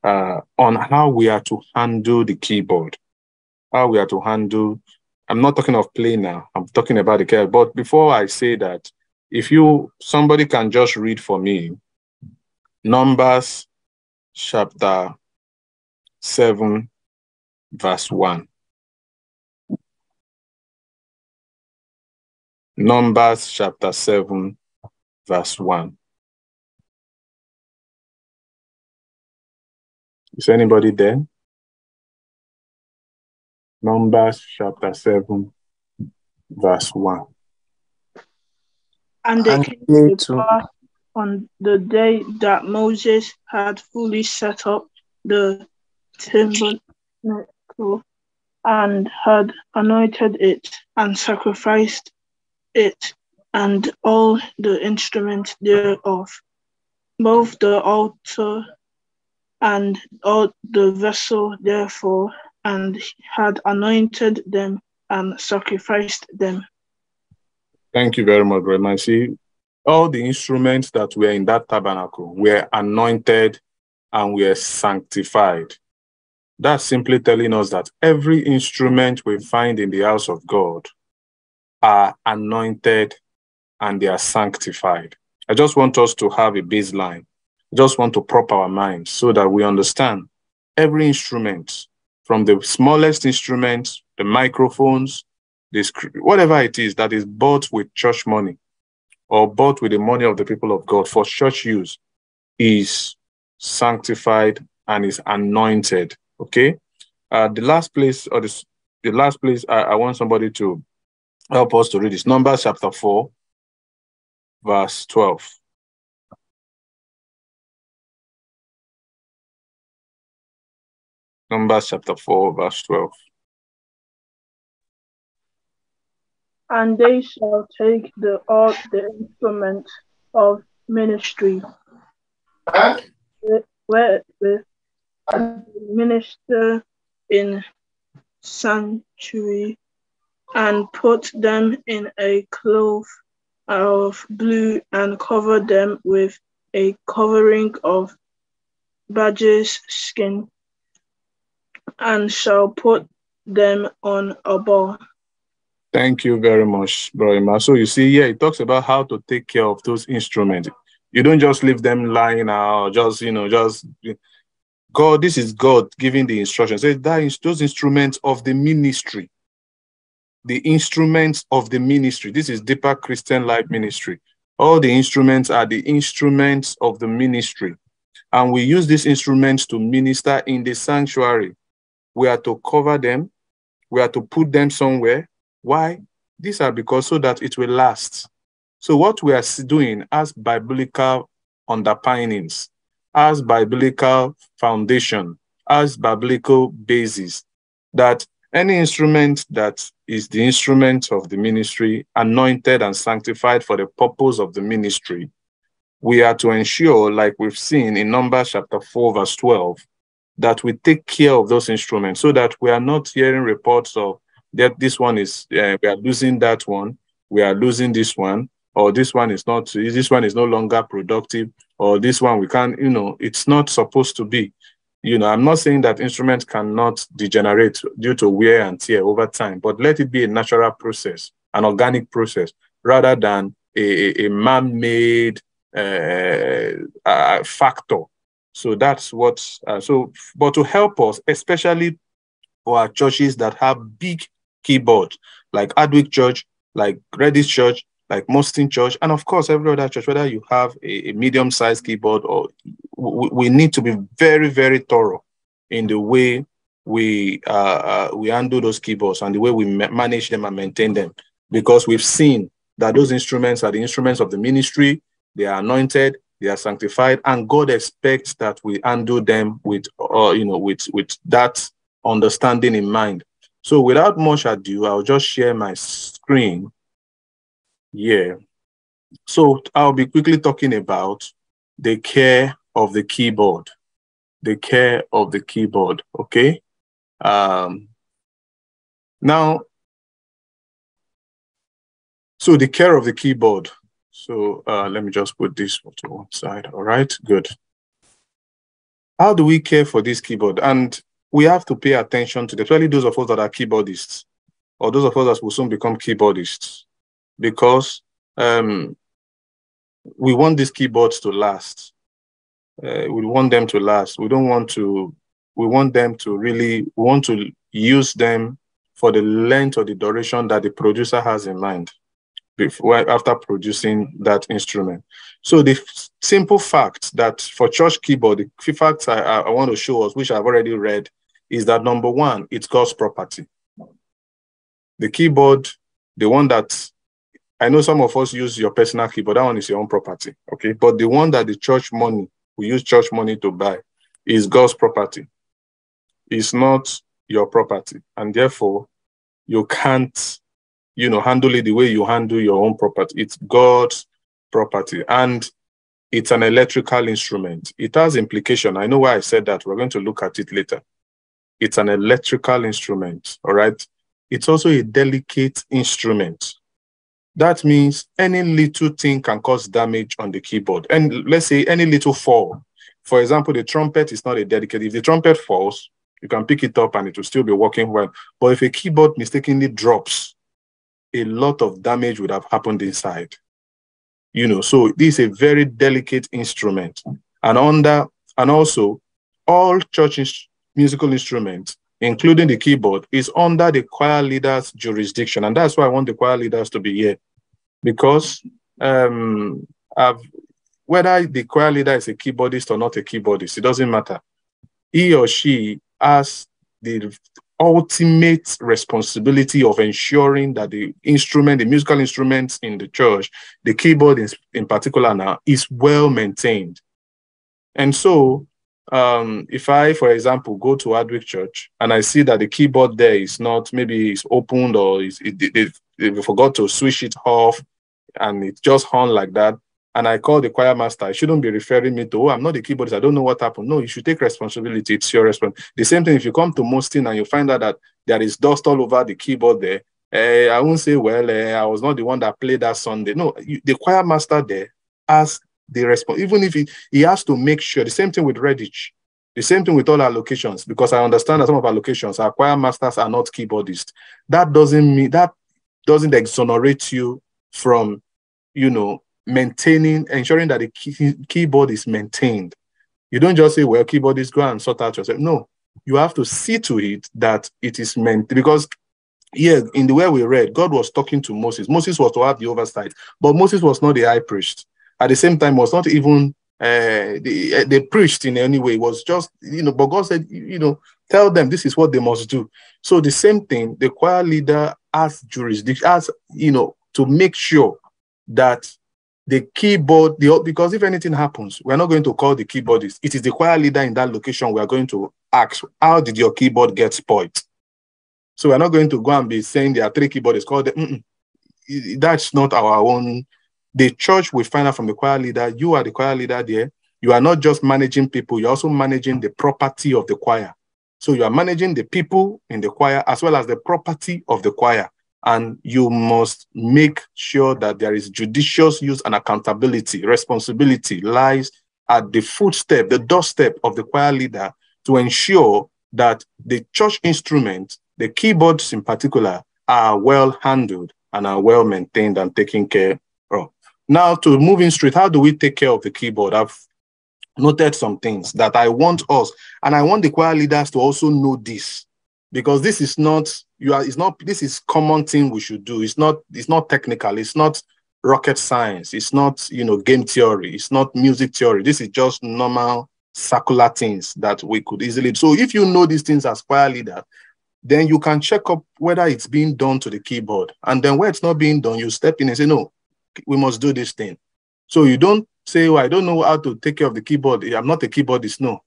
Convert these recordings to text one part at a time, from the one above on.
on how we are to handle the keyboard. How we are to handle, I'm not talking of play now, I'm talking about the keyboard. But before I say that, if somebody can just read for me, Numbers chapter 7, verse 1. Numbers chapter 7, verse 1. Is anybody there? Numbers chapter 7, verse 1. And it came to pass on the day that Moses had fully set up the tabernacle and had anointed it and sacrificed it and all the instruments thereof, both the altar and all the vessel therefore, and had anointed them and sacrificed them. Thank you very much, Brother. See, all the instruments that were in that tabernacle were anointed and were sanctified. That's simply telling us that every instrument we find in the house of God are anointed and they are sanctified. I just want us to have a baseline. I just want to prop our minds so that we understand every instrument, from the smallest instruments, the microphones, whatever it is that is bought with church money or bought with the money of the people of God for church use, is sanctified and is anointed. Okay. The last place I want somebody to help us to read is Numbers chapter 4, verse 12. Numbers chapter 4, verse 12. And they shall take all the instruments of ministry, wherewith minister in sanctuary, and put them in a cloth of blue, and cover them with a covering of badger's skin, and shall put them on a bar. Thank you very much, Brother. So you see here, it talks about how to take care of those instruments. You don't just leave them lying out, God, this is God giving the instructions. Those instruments of the ministry. The instruments of the ministry. This is Deeper Christian Life Ministry. All the instruments are the instruments of the ministry. And we use these instruments to minister in the sanctuary. We are to cover them. We are to put them somewhere. Why? These are because so that it will last. So what we are doing as biblical underpinnings, as biblical foundation, as biblical basis, that any instrument that is the instrument of the ministry, anointed and sanctified for the purpose of the ministry, we are to ensure, like we've seen in Numbers chapter 4, verse 12, that we take care of those instruments so that we are not hearing reports of that this one is, we are losing that one, we are losing this one, or this one is no longer productive, or this one we can't, it's not supposed to be. I'm not saying that instruments cannot degenerate due to wear and tear over time, but let it be a natural process, an organic process, rather than a man-made factor. So that's what, but to help us, especially for our churches that have big keyboards, like Adwick Church, like Redis Church, like Mostin Church, and of course, every other church, whether you have a medium-sized keyboard or we need to be very, very thorough in the way we handle those keyboards and the way we manage them and maintain them, because we've seen that those instruments are the instruments of the ministry. They are anointed, they are sanctified, and God expects that we handle them with that understanding in mind. So without much ado, I'll just share my screen here. So I'll be quickly talking about the care of the keyboard. The care of the keyboard, okay? Now, so the care of the keyboard. So let me just put this to one side. All right, good. How do we care for this keyboard? And we have to pay attention to, especially those of us that are keyboardists, or those of us that will soon become keyboardists, because we want these keyboards to last. We want them to last. We don't want to, we want them to really, we want to use them for the length or the duration that the producer has in mind before, after producing that instrument. So the simple fact that for church keyboard, the facts I want to show us, which I've already read, is that number one, it's God's property. The keyboard, the one that, I know some of us use your personal keyboard, that one is your own property, okay? But the one that the church money, we use church money to buy, is God's property. It's not your property. And therefore, you can't, handle it the way you handle your own property. It's God's property. And it's an electrical instrument. It has implication. I know why I said that. We're going to look at it later. It's an electrical instrument, all right? It's also a delicate instrument. That means any little thing can cause damage on the keyboard. And let's say any little fall. For example, the trumpet is not a delicate. If the trumpet falls, you can pick it up and it will still be working well. But if a keyboard mistakenly drops, a lot of damage would have happened inside. So this is a very delicate instrument. And also all church musical instruments, including the keyboard, is under the choir leader's jurisdiction. And that's why I want the choir leaders to be here. Because whether the choir leader is a keyboardist or not a keyboardist, it doesn't matter. He or she has the ultimate responsibility of ensuring that the musical instruments in the church, the keyboard in particular now, is well maintained. And so if I, for example, go to Hardwick Church and I see that the keyboard there is not, maybe it's opened or they forgot to switch it off and it just hung like that, and I call the choir master, I shouldn't be referring me to, I'm not the keyboardist, I don't know what happened. No, you should take responsibility. It's your responsibility. The same thing if you come to Mostin and you find out that there is dust all over the keyboard there, I won't say, well, I was not the one that played that Sunday. No, the choir master there has the response, even if he has to make sure. The same thing with Redditch, the same thing with all our locations, because I understand that some of our locations, our choir masters are not keyboardists. That doesn't exonerate you from, ensuring that the keyboard is maintained. You don't just say, well, keyboardists, go and sort out yourself. No, you have to see to it that it is meant, because in the way we read, God was talking to Moses. Moses was to have the oversight, but Moses was not the high priest. At the same time, was not even the priest in any way. It was just, but God said, tell them this is what they must do. So the same thing, the choir leader has jurisdiction, to make sure that the keyboard, because if anything happens, we're not going to call the keyboardist. It is the choir leader in that location. We are going to ask, how did your keyboard get spoiled? So we're not going to go and be saying there are 3 keyboardists called them. That's not our own. The church will find out from the choir leader, you are the choir leader there. You are not just managing people, you're also managing the property of the choir. So you are managing the people in the choir as well as the property of the choir. And you must make sure that there is judicious use and accountability. Responsibility lies at the footstep, the doorstep of the choir leader to ensure that the church instruments, the keyboards in particular, are well handled and are well maintained and taken care of. Now, to moving straight, how do we take care of the keyboard? I've noted some things that I want us, and I want the choir leaders to also know this, because this is not, this is common thing we should do. It's not technical, it's not rocket science, it's not, game theory, it's not music theory. This is just normal circular things that we could easily. So if you know these things as choir leader, then you can check up whether it's being done to the keyboard. And then where it's not being done, you step in and say, no, we must do this thing. So you don't say, well, I don't know how to take care of the keyboard. I'm not a keyboardist. No,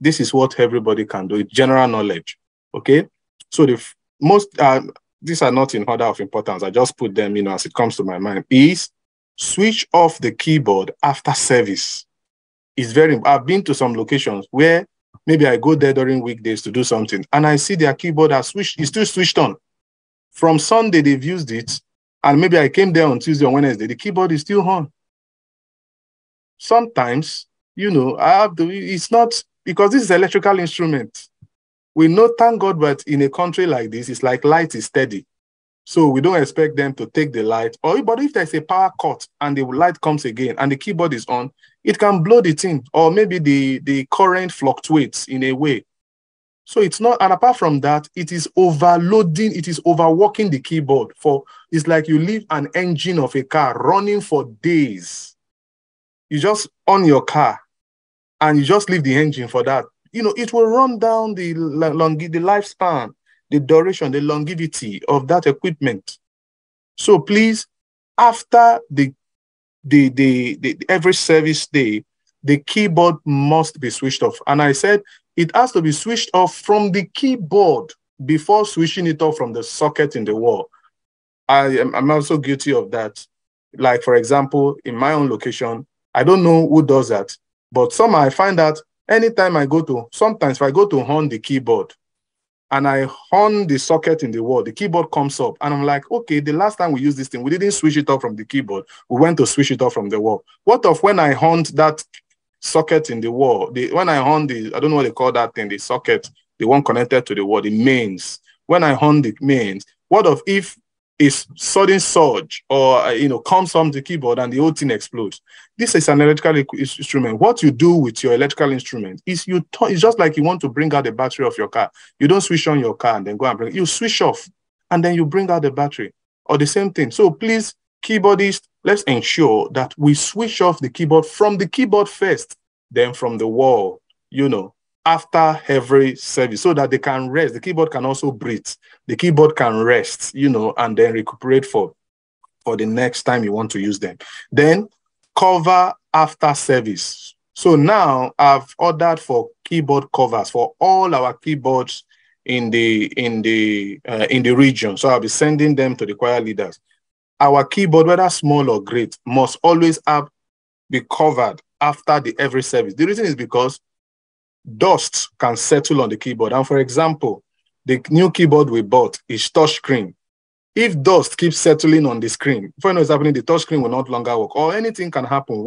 this is what everybody can do. It's general knowledge. Okay. So these are not in order of importance. I just put them, as it comes to my mind, is switch off the keyboard after service. I've been to some locations where maybe I go there during weekdays to do something and I see their keyboard is still switched on. From Sunday, they've used it. And maybe I came there on Tuesday or Wednesday, the keyboard is still on. Sometimes, it's not because this is electrical instrument. We know, thank God, but in a country like this, it's like light is steady. So we don't expect them to take the light. But if there's a power cut and the light comes again and the keyboard is on, it can blow the thing, or maybe the current fluctuates in a way. So it's not, and apart from that, it is overloading, it is overworking the keyboard. It's like you leave an engine of a car running for days. You just on your car and you just leave the engine for that. It will run down the lifespan, the duration, the longevity of that equipment. So please, after the every service day, the keyboard must be switched off. And I said it has to be switched off from the keyboard before switching it off from the socket in the wall. I'm also guilty of that. Like, for example, in my own location, I don't know who does that, but somehow I find that anytime sometimes if I go to horn the keyboard and I horn the socket in the wall, the keyboard comes up and I'm like, okay, the last time we used this thing, we didn't switch it off from the keyboard. We went to switch it off from the wall. What of when I horned that socket in the wall? When I horned I don't know what they call that thing, the socket, the one connected to the wall, the mains. When I horn the mains, what of if is sudden surge or comes from the keyboard and the whole thing explodes? This is an electrical instrument. What you do with your electrical instrument is it's just like you want to bring out the battery of your car. You don't switch on your car and then go and bring it. You switch off and then you bring out the battery, or the same thing. So please, keyboardists, let's ensure that we switch off the keyboard from the keyboard first, then from the wall, after every service, so that they can rest. The keyboard can also breathe. The keyboard can rest, and then recuperate for the next time you want to use them. Then cover after service. So now I've ordered for keyboard covers for all our keyboards in the region. So I'll be sending them to the choir leaders. Our keyboard, whether small or great, must always be covered after every service. The reason is because dust can settle on the keyboard. And for example, the new keyboard we bought is touch screen. If dust keeps settling on the screen, before you know what's happening, the touch screen will not longer work, or anything can happen.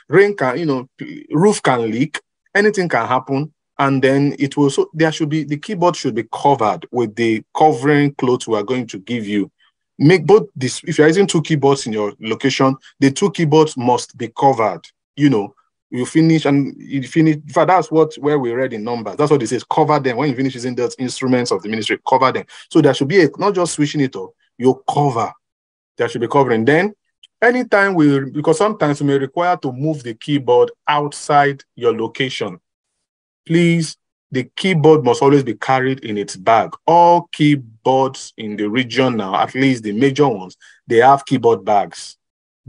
Rain can, roof can leak, anything can happen. And then the keyboard should be covered with the covering clothes we are going to give you. Make both this, if you're using two keyboards in your location, the two keyboards must be covered, You finish and you finish. In fact, that's where we read in Numbers. That's what it says. Cover them. When you finish using those instruments of the ministry, cover them. So there should be not just switching it off, you cover. There should be covering. Then, anytime because sometimes we may require to move the keyboard outside your location. Please, the keyboard must always be carried in its bag. All keyboards in the region now, at least the major ones, they have keyboard bags.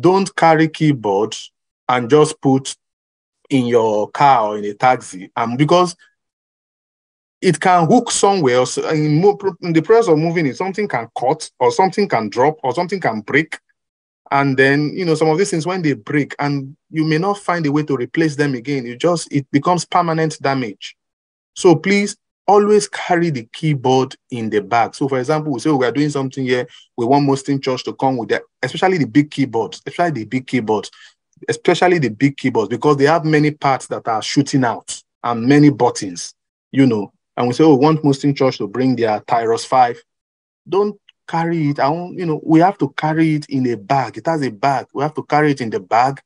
Don't carry keyboards and just put in your car or in a taxi, because it can hook somewhere else. In the process of moving it, something can cut or something can drop or something can break. And then, some of these things, when they break and you may not find a way to replace them again, it becomes permanent damage. So please always carry the keyboard in the bag. So for example, we say we are doing something here, we want Muslim church to come with that, especially the big keyboards, because they have many parts that are shooting out and many buttons, and we say, we want Muslim church to bring their Tyros 5. Don't carry it. We have to carry it in a bag. It has a bag. We have to carry it in the bag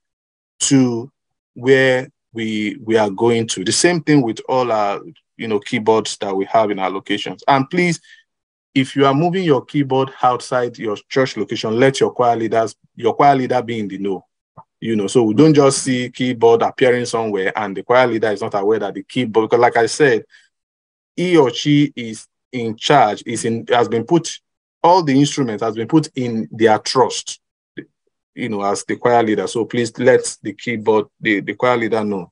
to where we are going to. The same thing with all our, keyboards that we have in our locations. And please, if you are moving your keyboard outside your church location, let your choir leader be in the know. So we don't just see keyboard appearing somewhere and the choir leader is not aware that the keyboard, because like I said, he or she is in charge, all the instruments has been put in their trust, as the choir leader. So please let the keyboard, the choir leader know.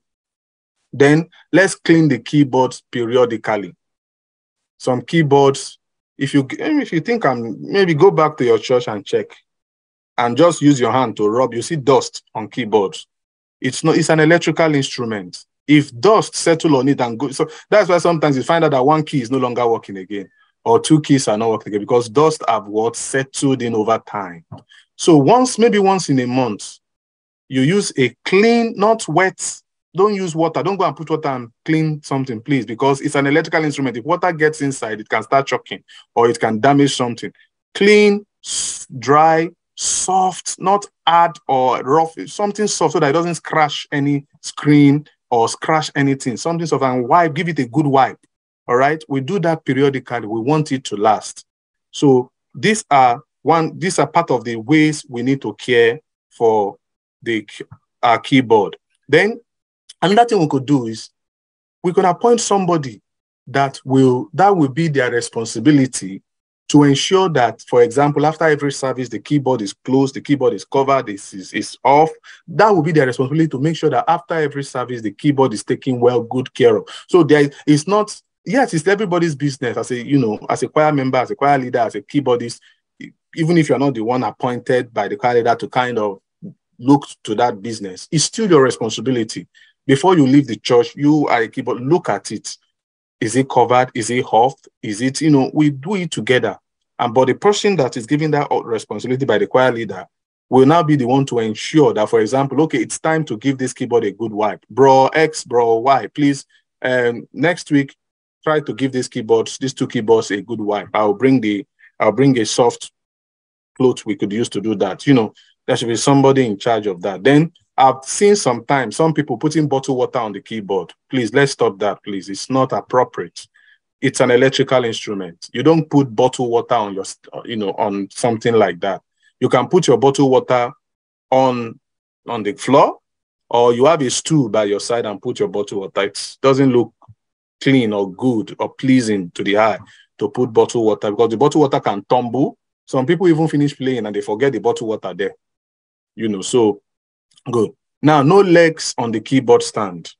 Then let's clean the keyboards periodically. Some keyboards, if you think maybe go back to your church and check. And just use your hand to rub. You see dust on keyboards. It's an electrical instrument. If dust settle on it and go, so that's why sometimes you find out that one key is no longer working again, or two keys are not working again, because dust have settled in over time. So maybe once in a month, you use a clean, not wet, don't use water. Don't go and put water and clean something, please, because it's an electrical instrument. If water gets inside, it can start shocking or it can damage something. Clean, dry, soft, not hard or rough, something soft so that it doesn't scratch any screen or scratch anything. Something soft, and wipe, give it a good wipe. All right. We do that periodically. We want it to last. So these are part of the ways we need to care for our keyboard. Then another thing we could do is we could appoint somebody that will be their responsibility to ensure that, for example, after every service, the keyboard is closed, the keyboard is covered, is off. That will be their responsibility to make sure that after every service, the keyboard is taken good care of. So it's not, yes, it's everybody's business as a choir member, as a choir leader, as a keyboardist, even if you're not the one appointed by the choir leader to kind of look to that business, it's still your responsibility. Before you leave the church, you are a keyboard, look at it. Is it covered? Is it off? Is it, we do it together. But the person that is given that responsibility by the choir leader will now be the one to ensure that, for example, okay, it's time to give this keyboard a good wipe. Bro X, bro Y, please, next week, try to give these two keyboards a good wipe. I'll bring a soft cloth we could use to do that. There should be somebody in charge of that. Then I've seen sometimes some people putting bottled water on the keyboard. Please, let's stop that, please. It's not appropriate. It's an electrical instrument. You don't put bottled water on on something like that. You can put your bottled water on the floor, or you have a stool by your side and put your bottled water. It doesn't look clean or good or pleasing to the eye to put bottled water, because the bottled water can tumble. Some people even finish playing and they forget the bottled water there. So good. Now, no legs on the keyboard stand.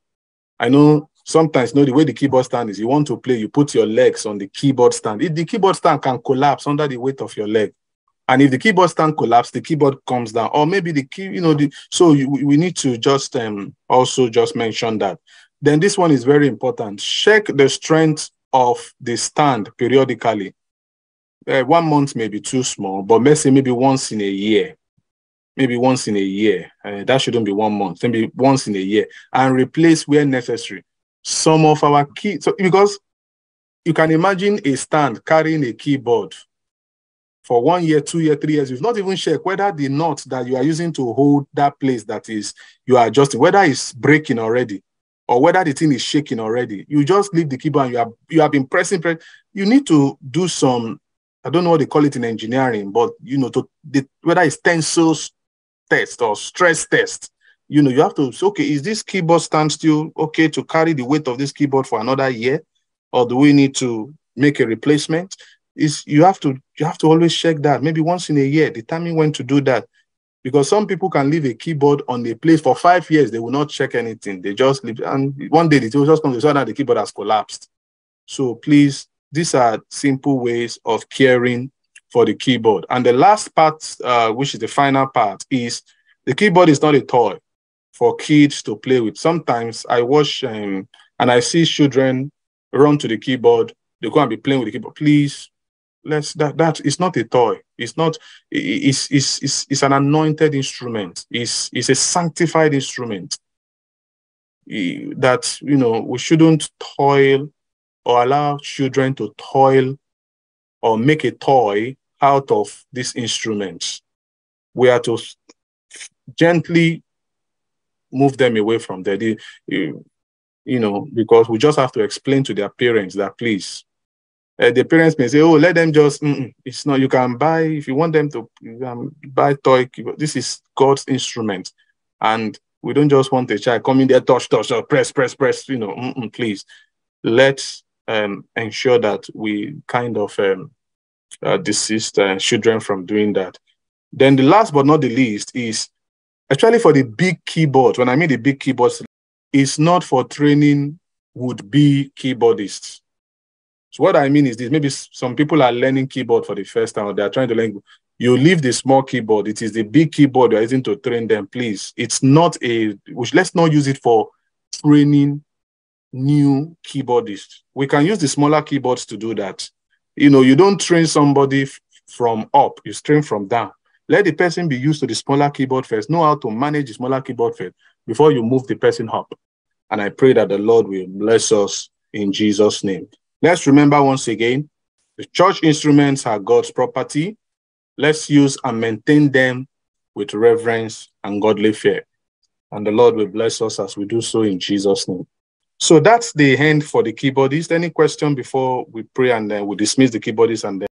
I know sometimes, the way the keyboard stand is, you want to play, you put your legs on the keyboard stand. If the keyboard stand can collapse under the weight of your leg, and if the keyboard stand collapses, the keyboard comes down, or maybe the key, we need to just also just mention that. Then this one is very important. Check the strength of the stand periodically. 1 month may be too small, but let's say maybe once in a year. Maybe once in a year. That shouldn't be 1 month. Maybe once in a year, and replace where necessary some of our key. So because you can imagine a stand carrying a keyboard for 1 year, 2 years, 3 years. You've not even checked whether the knot that you are using to hold that place that is you are adjusting, whether it's breaking already or whether the thing is shaking already. You just leave the keyboard and you have been pressing. You need to do some, I don't know what they call it in engineering, but whether it's tensile test or stress test, you have to say, okay, is this keyboard stand still okay to carry the weight of this keyboard for another year, or do we need to make a replacement? You have to always check that. Maybe once in a year, determine when to do that, because some people can leave a keyboard on the place for 5 years. They will not check anything. They just leave, and one day it will just come to say that the keyboard has collapsed. So please, these are simple ways of caring for the keyboard. And the last part, which is the final part, is the keyboard is not a toy for kids to play with. Sometimes I watch and I see children run to the keyboard. They go and be playing with the keyboard. Please, that is not a toy. It's not. It's an anointed instrument. It's a sanctified instrument. That we shouldn't toil or allow children to toil or make a toy out of these instruments. We are to gently move them away from there. Because we just have to explain to their parents that, please, the parents may say, oh, let them just, it's not, you can buy, if you want them to buy toy, this is God's instrument. And we don't just want a child coming there, touch, or press, please. Let's ensure that we kind of desist children from doing that. Then the last but not the least is actually for the big keyboards. When I mean the big keyboards, it's not for training would-be keyboardists. So what I mean is this: maybe some people are learning keyboard for the first time, or they are trying to learn. You leave the small keyboard. It is the big keyboard you're using to train them. Please, it's not let's not use it for training new keyboardists. We can use the smaller keyboards to do that. You don't train somebody from up, you train from down. Let the person be used to the smaller keyboard first, know how to manage the smaller keyboard first before you move the person up. And I pray that the Lord will bless us in Jesus' name. Let's remember once again, the church instruments are God's property. Let's use and maintain them with reverence and godly fear. And the Lord will bless us as we do so in Jesus' name. So that's the end for the keyboardist. Any question before we pray and then we dismiss the keyboardist and then